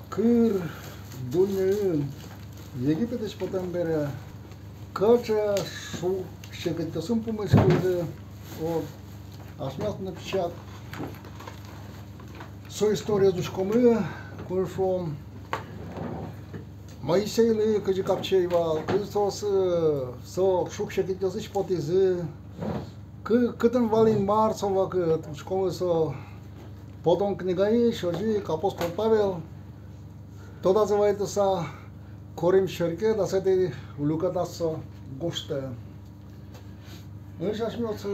Kır dünyanın Египет потом бере, кача шу şirkettesin bu meşgulde o aşmaz напечат. Со история душкомы, куршом Моисейлы кыжы капчейвал, Христос со шук şirkettesin потизы, кытын валин марсова кыт, шкомы со потом книгаи, шожи, апостол Павел, то называется Корим şirket, da se de lucrătați goște. Își așmiot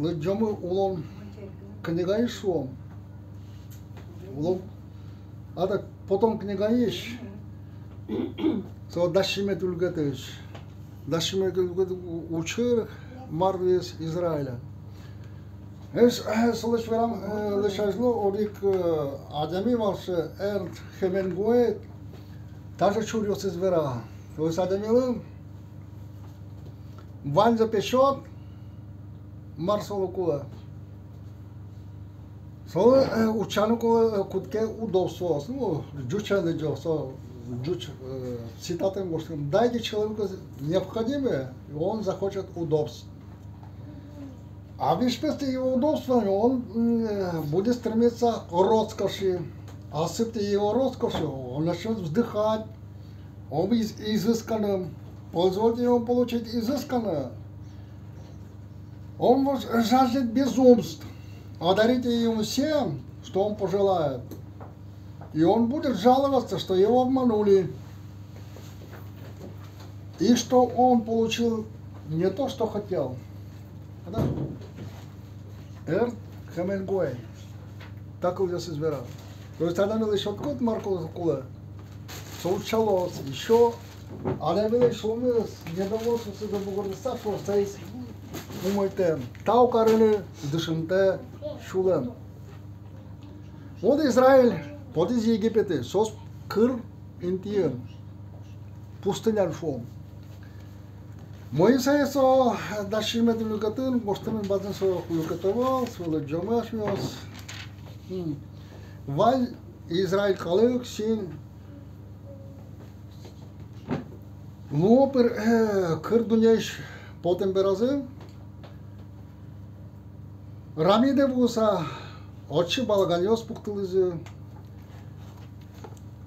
lăgeamă ulom книга шло. Улом, а так потом книга ешь. Со дашиме тулгатыш. Дашиме тулгат учыр Марвес Израиля. Эш слыш верам лышажло орик адами ваше эрт хеменгует. Даже чурился звера. То есть адамилым Вань запечет Марсову кула. Со учану кутке удобство. Ну, джучаны джо, джуч цитатом говорим. Дайте человеку необходимое, и он захочет удобств. А вместо его удобства он будет стремиться к роскоши. А с этой его роскошью он начнет вздыхать, он изысканным, позвольте ему получить изысканное. Он жаждет безумств, а дарите ему всем, что он пожелает. И он будет жаловаться, что его обманули, и что он получил не то, что хотел. Эрт Хемингуэй. Так он здесь избирал. То есть она была еще откуда Марко Кула, соучалось еще, она была еще недовольство до Бугордиста, что стоит умойте, таукарыны дышымте шулем. Вот Израиль, вот из Египета, сос кыр интиен, пустынян шум. Моисей со дашимет люкатын, гоштамен базен со люкатовал, свой джомаш мёс. Валь Израиль калык син лопер кыр дүнеш потем беразы Рамиде буса очи балаганьос пуктылызы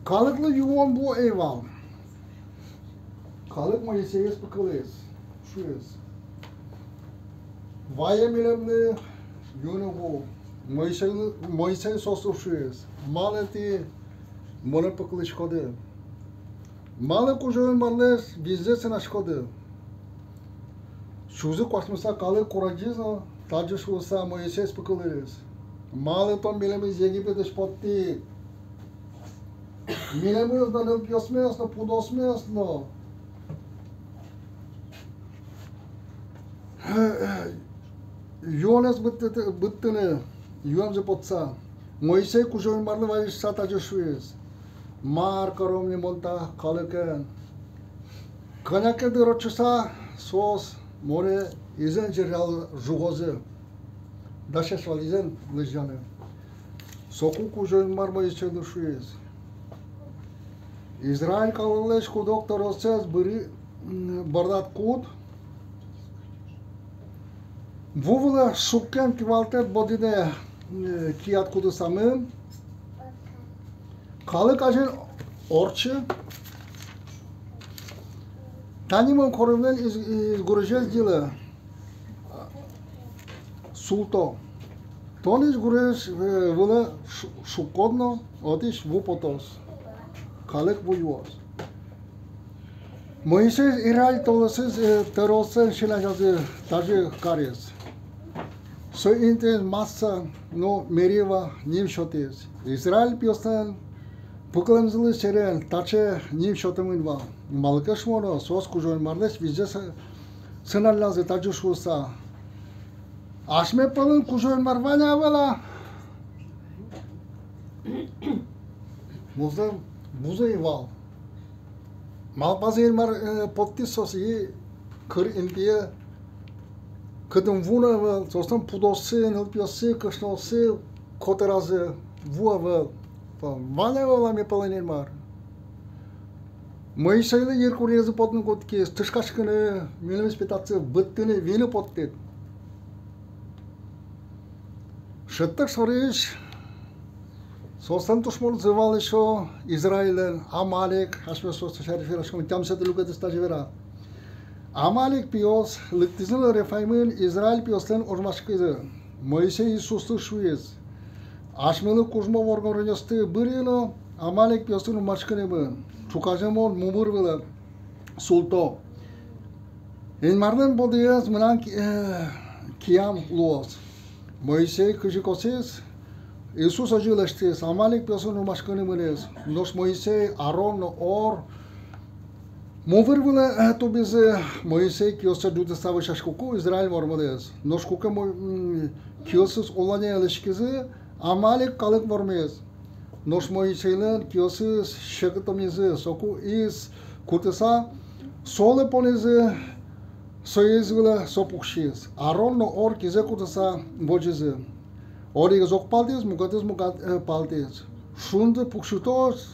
калыклы юон бу эйвал калык Моисеес пукылыз шуез Вая милемны юны бу Moisei sosușuiesc. Male ti mână pe câle școde. Male cu join marles vizese na școde. Șuze cu asmusa cale curajiză, tage șusa Moisei pe câles. Male to mileme Египет de șpotti. Mileme da ne piosmes na pudosmes no. Iones bıttını Юам за подца. Моисей кужой марлы вайш сата жешуез. Мар каромни монта калыкен. Каняке де рочуса сос море изен жерал жугозы. Даша швализен лыжаны. Соку кужой мар Моисей душуез. Израиль калылеш кудок торосез быри бардат куд. Вовла шукен кивалтет бодине ki откуда самым, калык ажен орче, танимон коровлен из гурежез дела султо, тон из гуреш вла шукодно, отиш вупотос, калык буйвоз. Моисей ирай толосыз теросен шилажазы тажи карес. Со интерес масса но мерива ним шотез. Израиль пьостен пуклемзлы черен таче ним шотеминва. Малкаш моно сос кужон марлес визе сеналлазы тажу шуса. Ашме палын кужон марваня вала. Муза ивал. Малпазы мар поттисос и кыр интие Când vuna să stăm pudose, nu piose, că știu se coterază vuavă Vanya olam yapılan var. Moisey'le yer kuruyazı potun kotkes, tışkaşkını, milimiz petatsı, bıttını, vini pottet. Şıttık soruş, sosan tuşmol zıvalışo, İsrail'den, Amalek, haşme sosu şerifir aşkım, tamsatı lukatı stajvera. Amalek piyos, lıktizin refayımın İsrail piyoslan ormaşkızı. Moisey Isus'tu şuyuz. Aşmılı kuzma vorgan rönyastı bırıyla, Amalek piyoslan maşkını mı? Çukacamon mumur bile sulto. Enmardan bodiyaz mınan kiyam luos. Moisey kıcıkosiz, Isus acılaştız. Amalek piyoslan maşkını mıyız? Nos Moisey Aron or mumur bile to biz Moisey kiyosa dudu savaşaş koku İsrail varmalıyız. Nos koku kiyosuz olanya ilişkisi Amalek kalık varmayız. Nos Moisey'len kiyosuz şakıtamızı soku iz kurtasa sole ponizı soyuz bile sopukşiz. Aron no or kize kurtasa bocizı. Ori zok paltiz mukatis paltiz. Şundu pukşutos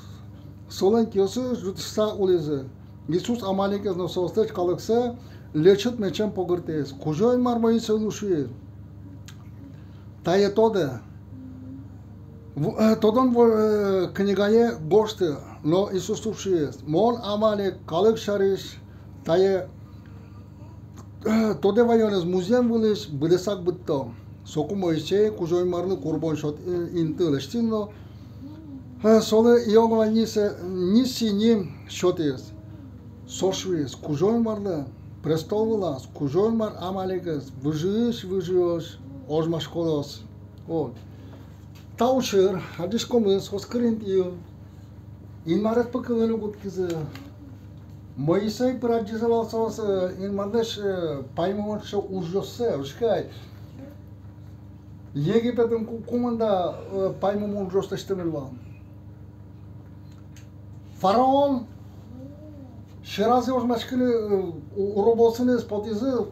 solen kiyosuz jutsa ulizı. Isus Amalek'e no sosteç kalıksa leçit meçen pogırtez. Kujoy mar Moisey'lu şuye. Taye toda. Todan knigaye goştu, no Isus tuşuyuz. Mon Amalek kalık şariş, taye tode vayonez muzyem vuliş, bilesak bitto. Soku Moisey, kujoy marlı kurban şot intileştin no. Sole iyogva nisi nim şotiz. Soşuyuz, kujoy marlı, prestolvulas, kujoy mar Amalekes, vıjıyış, ojmaşkolos. O. Taușer, adici comens, o scrientiu, in maret păcălălu gut kiză. Moisei pragizaval sau să in mandeș paimon și ujoseu, șcai. Jegi pe cum comanda paimon ujos tăștemelva. Faraon și raze os mașcăle urobosine spotiză,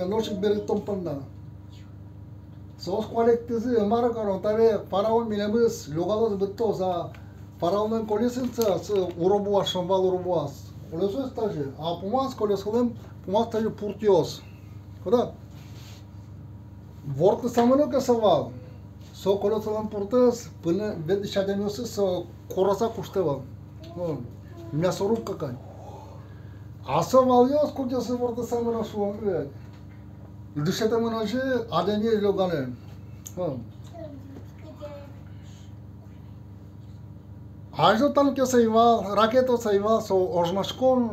noșic beritom pânda. Sos colecteze mara carotare faraon minebus logalos bittosa faraonun kolesința să uroboas șambal uroboas. Colesul stage. Apumas colesulem pumas stage purtios. Da? Vortă samănă că să val. So colesulem purtăs până vede și ademiosă să corosa cușteva. Mi-a sorup căcani. Asa valios cu ce să vortă samănă șuam. Dışarıda menajı adanya loganı. Ajdo tam ki sayval, raketo sayval, so ojmaşkon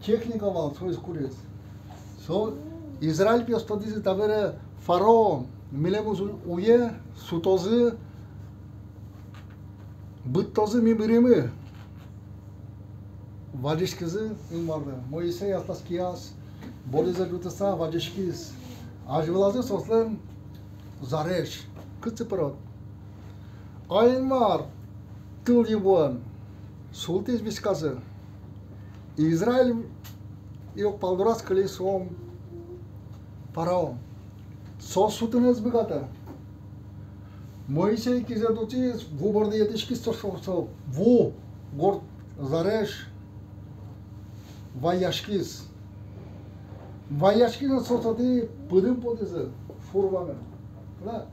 teknika val, so iskuris. So İsrail piyostadizi tabere faro milemuz uye sutozı bıttozı mi birimi. Vadişkizı invardı. Moisey atlas kiyas, bolize lutasa vadişkiz. Ajvelaze soslen zareş. Cât părot. Ainmar tâl ibuan. Sultis viscază. Izrael eu palduras călei som faraon. So sutunez băgată. Moisei kize ducis vu borde yetişkis so vu gor zareş vayaşkis. Vayaşkis sosati pădâm poteză furvană. Da?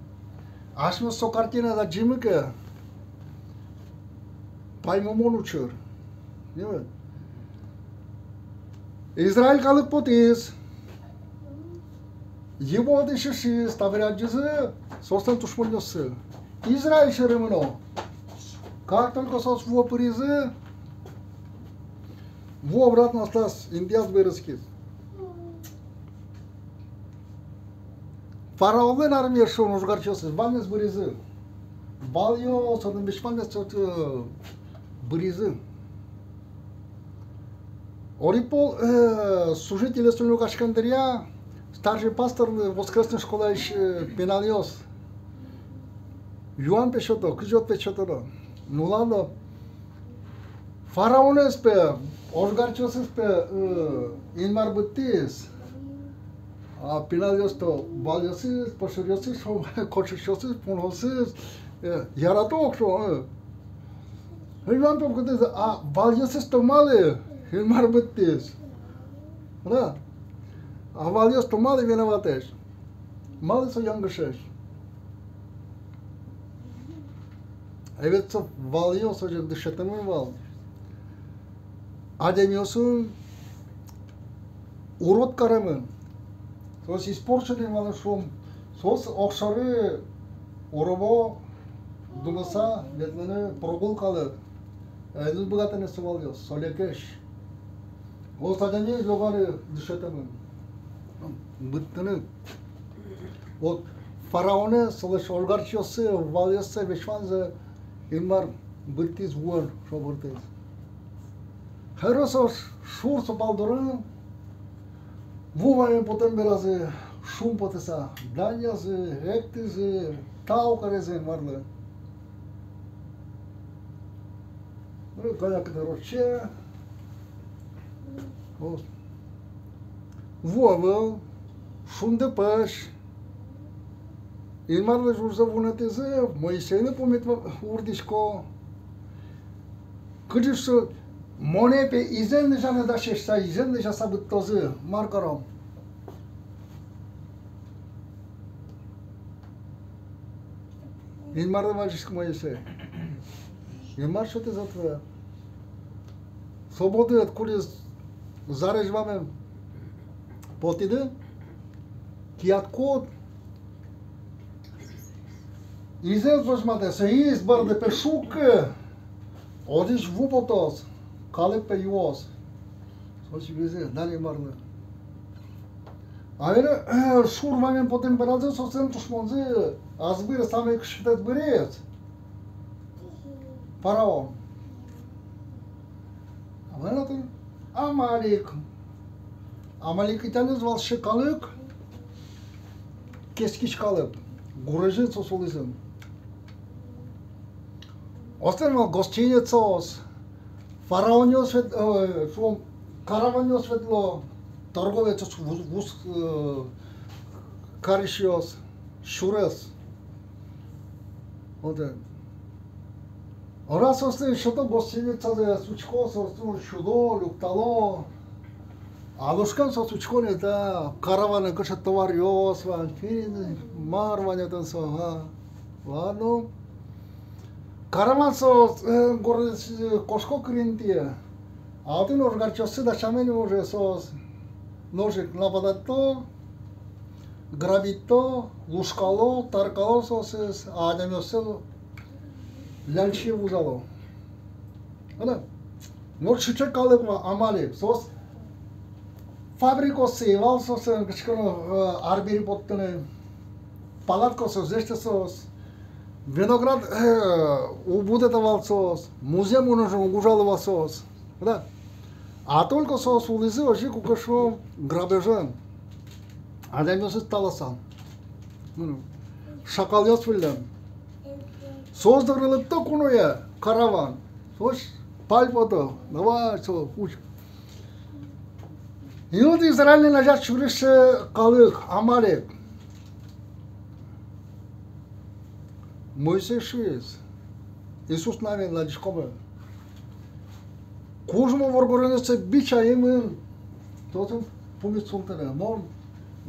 Aș mă socartina da gimică. Paimomonuçur. Evet. İsrail kalık potiz. Yibo deşişi stavracızı sostan tuşmulyosu. İsrail şeremino. Как только сос во призы, во обратно осталось индиаз берескис. Faraonların armiyă și un užgarcios, bani zbâriză. Balio, să dăm bișpane să bâriză. Oripol, служители Стольного Кашкандария, старший пастор воскресной школы Пенальос. Ioan Peșotă, Câjot Peșotă. Nu ладно. Faraonul pe užgarcios pe Inmar Bătis. A Pенальос to Baliosis, Pășuriosis, Coșușiosis, Punosis, iar atunci, Hilmar pokudez a valyasız tomale hilmar bittiz. Da. A valyas tomale vinovates. Mali so yangışır. Evet so valyos hocam dışatımın val. Ademiyorsun урод karamın. Sos испорченный валын шум. Sos окшары оробо думаса ветлені прогулкалы. Эдус богатыны сывалıyor. Солекеш. O sadece logarı dışatımın. Bıttını. O faraonu sılıç olgarçyosu valyosu veşvanzı ilmar bıttiz vuar şoburtiz. Herosos şur sopaldırın. Vuvayın potem berazı şum potesa. Danyazı, ektizi, tau karezin varlı. Kayak roçe. Vovă, șum de păși, ilmar le jur să vânăteze, Moisei ne pomet urdișco, cât să mone pe izen deja ne da șeșta, izen deja s-a bătoză, marcarom. Ilmar de magiș cu Moisei. Ilmar și-o te zatvăia. Sobodă, culiz, zareș vame, potide, kiat kod, izen zojmate, se izbar de pe șucă, odiș vupotos, cale pe ios. Soși vize, dani marnă. Avere, șur vame potem berază, so se întușmonze, azbire, same câștitet băreț. Faraon. Avere, Amalik. Amalikitanes val şekalık, keskiş kalıp, gurajı sosolizm. Osten val gostinetsos, faraonio svet, from karavanio svetlo, торговец vus karışıyoruz, şures. Oten. Orası osten şoto gostinetsa suçkos, orası şudo, luktalo. Alușcan sau sučkone da karavana că tоварios van fiind marvania tan so ha vano karavan so gordes kosko krintie atin orgarchos da chameni može so nože napadato grabito lușcalo tarcalo so se ademiosel lanchi uzalo ana nor ce cale amale sos Fabricos se valsos câștigă arbiri potene palatcos zește sos vinograd ubudeta valsos muzeum unul gujalo valsos da a только sos ulize oji cu cășo grabejan adem să talasan nu șacalios filem sos de relăptă cu noi caravan sos palpoto dava so uci Iud Izrail'in lăjat șuriș calâc, Amalek. Moise șuiz. Iisus n-a la discobă. Cujmă vor gorănă să bicea im tot în pumit sultănă. Mon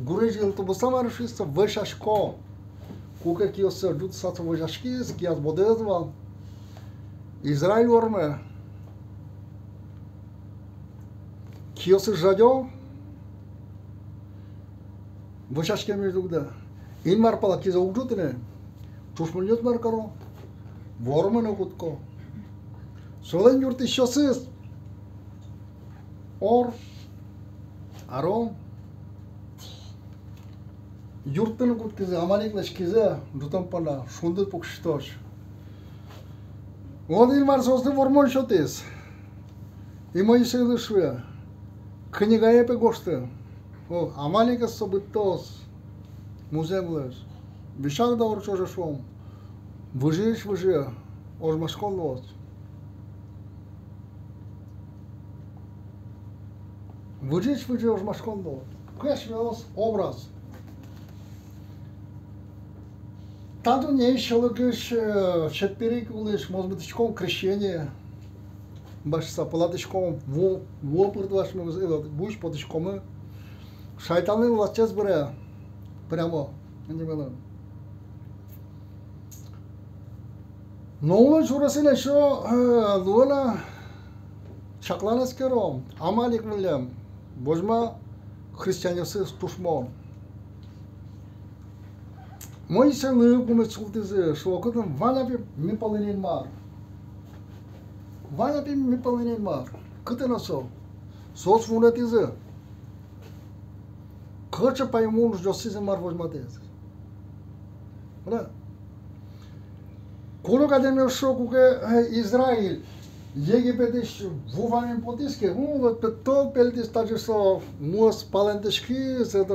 gureji el tu băsa mare și să vășa șco. Cu că eu să ajut să vășa șchiz, că i-ați bodezva. Izrail urmă. Kiyosu жадё, вышашке между да. Ин марпала киза угжутыне, чушмуньот маркаро, вормана кутко. Солен юрты шосыз, ор, аром, юртын кут киза, аманиклаш киза, жутам пана, шунды пукшитош. Он ин марсозды вормон шотыз. И мои силы швя. Книга pe goște. O, amalică să bătos. Muzeumles. Vișal da orice o șom. Văjiș, văjia. Ori mă școl los. Văjiș, văjia, ori mă școl los. Кăș veos obraz. Tanto не еще лыгыш, чет перекулыш, может быть, крещение. başsa platişkom bu pırtlaşmamız evet bu iş platişkomu şeytanlığı ulaşacağız buraya. Прямо. Ne olur şurasıyla şu Luna şaklanas kerom amalik William bozma Hristiyanlısı tuşmon. Moise lău cum îți ultize și o cât valea pe mi pălănin mar. Valea pe mi pălănin mar. Câte nu s-o? S-o sfunătiză. Căce pe imun josize mar vă jmatez. Da? Colo ca de meu șocul că Israel Египет și vuvamin potische, pe tot pe el stage să mus palenteșchi, să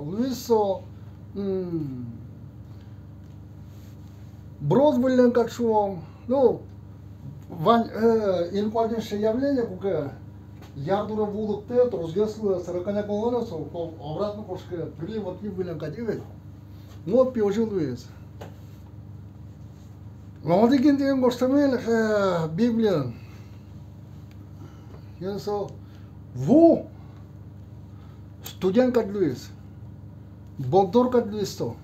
lui să Брод были как шум, ну, инквалин ще явление, кука, ярдура вулук тет, разгесло, сороканя колоносо, обратно кошка, прили вот не были как дивет. Ну, пиожил вес. Но вот таким тем гостамел Библия. Я со, ву, студент как Луис, богдор как Луис то.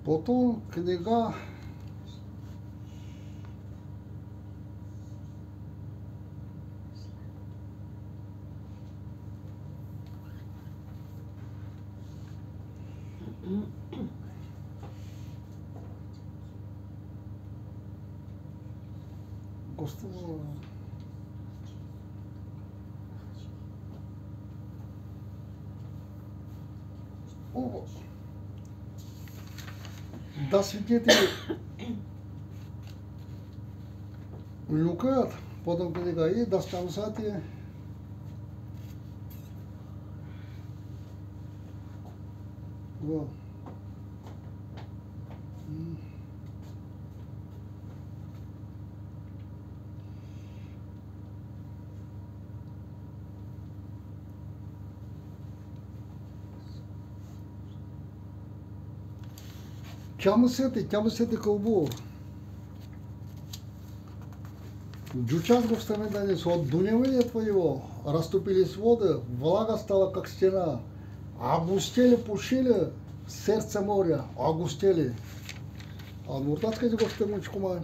Потом книга Господи. О, да свидетели lucrat, потом книга и да станцати вот. Чамусети колбу. Джучас гостами дали, от дуневения твоего расступились воды, влага стала как стена, огустели пушили сердце моря, огустели. А нуртатская гостами чкума.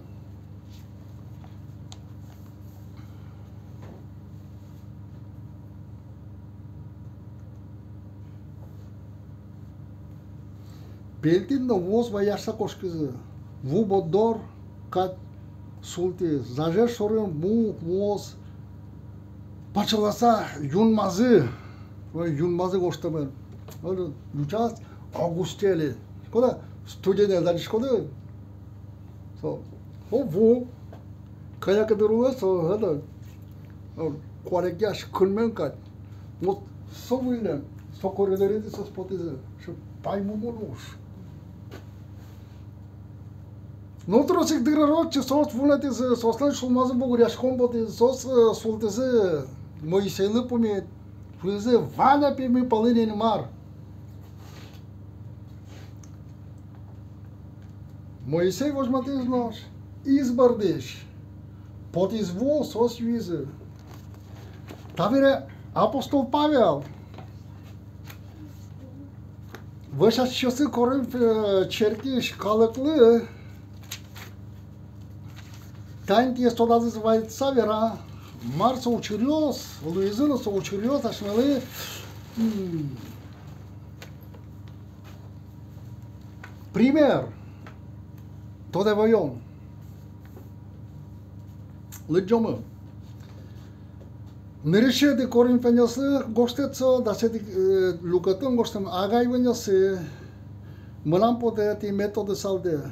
Peltin no voz vai asa koşkızı. Vu bodor kat sulti. Zajer sorun bu voz paçalasa yunmazı. Ve yunmazı koştamen. Öyle lucas Augusteli. Koda stüdyen elden şkoda. So o vu kaya kadar so hada. Kuarek yaş kılmen kat. Mut sovulen. Socorreleri de sos poteze. Şu paimumunuş. Nu trebuie să degradăm ce sos vulete să soslan și urmează boguriaș compote sos sulteze Moisele pome fluze valea pe mi palene în mar. Moisei vos matez nós izbardeș. Potis vo sos juize. Tavere apostol Pavel. Vă și să corem cerchi și calăclă. Tanti este odată să vai savera, mar s-o ucurios, Luizână s-o ucurios, așa mele. Пример. Tot evoion. Lăgeomă. Nereșe de corin peneasă, goșteță, dar se lucrătăm goștem, agai veneasă, mălam potete metode salde.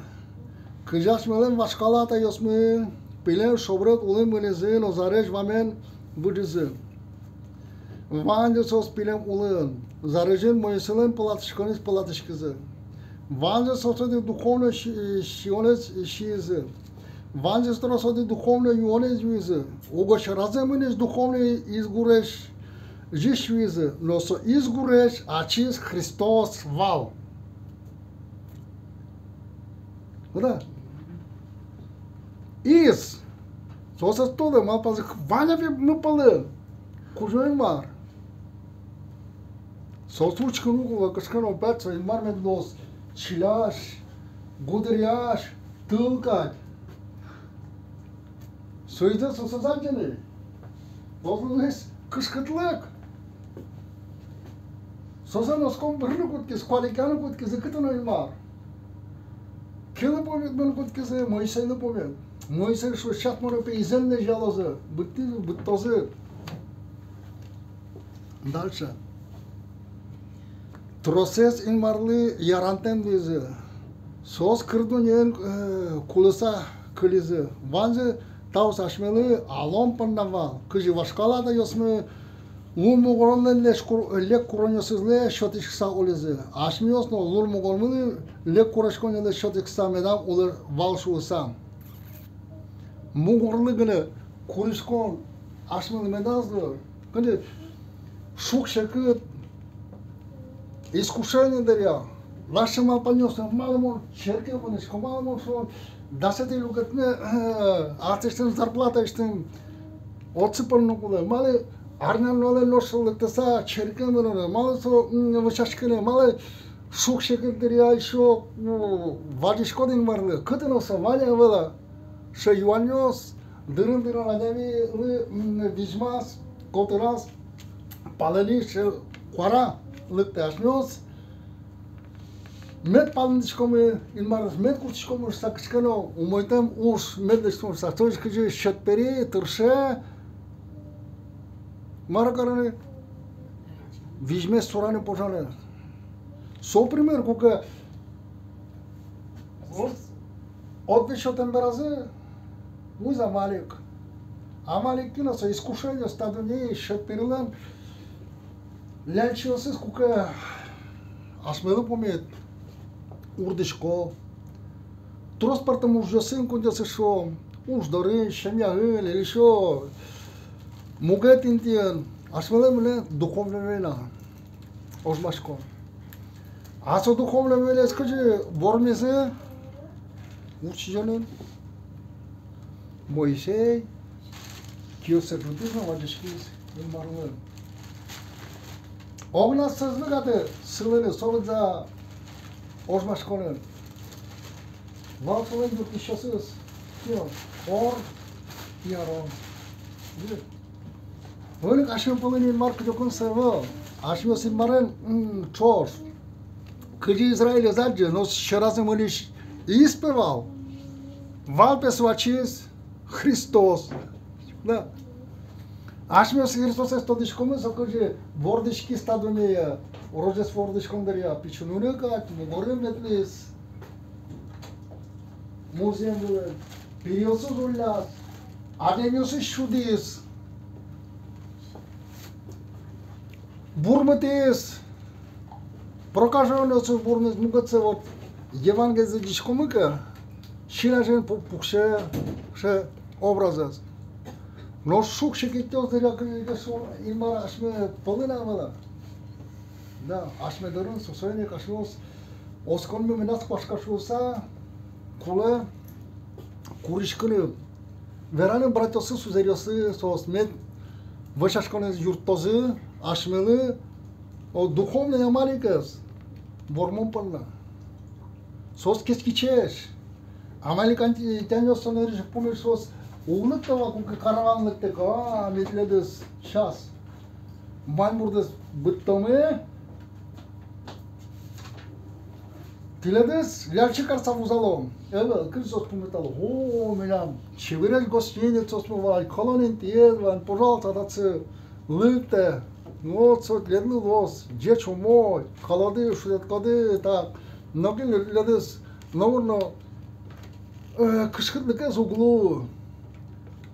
Că jaș melem vașcalata iosme, Pilem șobrăt ulem mâneze, nozareș vamen vâdiză. Vande sos pilem ulem, zarejen moiselem pălatșcănis pălatșcăză. Vande sos de duhovne și ones și ză. Ванзе стросоди духовной юонез визы. Огош раземынеш духовный изгуреш жиш визы. Но со изгуреш ачис Христос вал. Да. Из. Сосas toda mal para Ваня ви мы палы. Кужой мар. Сосучка ну кашкано баца мар меднос чилаш гудряш тылкать. Сөйді сосазан жені. Болыңыз кышқытлық. Сосан оском бірні көткіз, кваликаны көткізі күтін оймар. Келі помет мен көткізі, Мойсейні помет. Мойсей шу шатманы пейзенне жалозы, бұттозы. Дальше. Тросес инмарлы ярантен дезі. Сос кырдың ең кулыса кылызы. Ванзы Таус ашмелы алом пандавал. Кыжи вашкалада ёсмы лумуголны лек куронёсызле шотишкса олезы. Ашмиосно лумуголны лек курашконеле шотишкса медам олар валшуусам. Мугорлы гыны куришкон ашмелы медазлы. Гыны шук шекыт искушение даря. Лашыма понёсны малымон черке понешко малымон сон Дасети лугатне артистин зарплата иштин отсыпын кулы. Малы арнан ноле ношылыктаса черкемын малы со вышашкыны малы шук шекердери ай шо вадишкодин марлы. Кытын оса ваня вела шо юаньос дырын адами вижмас котырас палени шо квара лыкташнёс Мед палындышкомы, инмарыз мед куртышкомы сакышкано, умойтам уж медлышкомы сатошкыжы шетпери, тырше, маракараны, вижме сураны пожаны. Со пример, кука от вишотен беразы, уз Амалик. Амалик киноса искушение стадуни шетперилен, лянчиосыз кука асмелы помет. Урдышко. Трос партам уж жосин кундясы шо, уж дорын, шамягын, или шо, мугет интиен, асмеле мле духовное война, ожмашко. А со духовное война, скажи, вормезе, учижанын, Моисей, киосе рудизна вадишкиз, инмарылын. Огна сызлыгаты, сылыны, солыдza, Ожмашконын. Валсылын бүркішесіз. Ор, ярон. Өлік ашын пылынын маркы жокын сырвы. Ашын өсін марын чор. Кыжи Израиле заджы, но шыразым өліш испывал. Валпес вачиз Христос. Ашын өсі Христос эстодышкомы, сокыжы вордышки стадуне Урожес вордышком дарья, печенуны как, мугорым нетлис, музеем было, периосу зулляс, адемиосы шудис, бурматис, прокаженный бурматис, мугатся вот, евангелие дишкомыка, шинажен пукше, ше образец. Но шук шекетёс дарья, как имара ашме полына мала. Да, ашмедерин сосойник ашмос осконми минас пашкашуса куле куришкыны вераны братосы сузерёсы сос мед вышашканы юртозы ашмелы о духовный амаликес вормон панна сос кескичеш амаликан тянёсон эриш пулы сос угныктава кука караванлыктыка метледес шас Майнбурдес быттомы Тиледес лялчикар савузалом. Эва кризос пометал. О, меня чеверель гостиниц осмывал. Колонин тиедван, пожалуйста, даться лыте. Ну, цот ледный лос. Дечо мой. Холоды, шудеткоды, так. Ноги ледес. Наверно, кышкытлык из углу.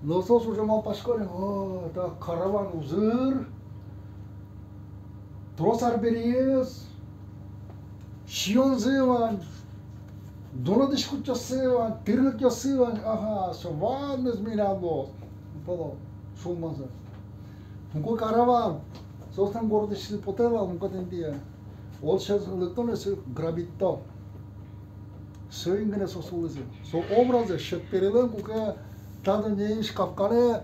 Но сос уже мал пашкали. О, так, караван узыр. Трос арбериес. Шионзыван, Dono discutia seva, tirna que seva, aha, so vários mirados, todo, sumas. Nunca carava, só estão gordos se poteva, nunca tentia. Olhos letones gravito. So ingene so sulese. So obrazı şetperelen kuka tadı neymiş kapkane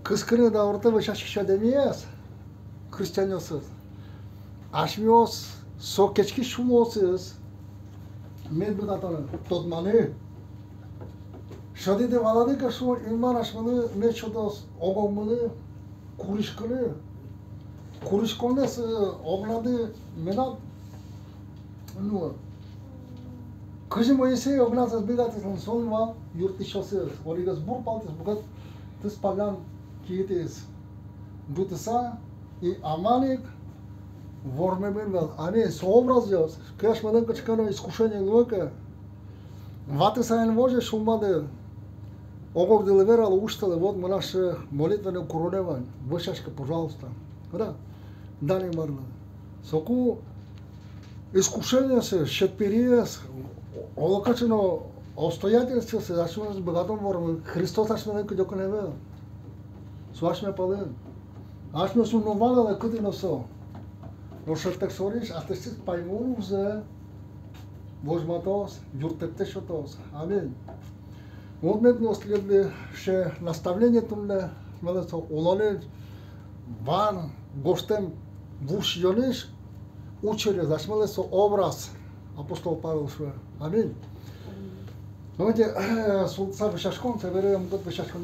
kıskırı da orta ve şaşkışa demeyez. Hristiyanyosu. Aşmiyos so keçki şumosuz. Med bıgatanı totmanı. Şadi de valadı ka şu ilman aşmalı med şodos ogommalı kuruşkılı. Kuruşkonnes obladı menat nu. Kızım ise oblasız bigatın sonva yurt dışısı. Origas burpaltis bugat tıs pagan kiyetes. Butsa и амалик вормебел. Они сообразят. Кеш маленько чекано искушение лука. Ваты сайн може шумады. Огор деливерал ушталы. Вот мы наши молитвенные короневань. Вышашка, пожалуйста. Да? Дали марна. Соку искушение се шетпериес. Олокачено обстоятельства се зашмас богатом ворм. Христос ашменен кудёкневе. Суашме пален. Ашме су новала да кудиносо. Но шетексориш атестис паймунузе. Возматос, юртеттешотос. Аминь. Вот медно следующее наставление тумле. Мелесо ололе ван гостем вушьёниш. Учили, зашмелесо образ. Апостол Павел шве. Аминь. Давайте султса вышашкон, соберем год вышашкон.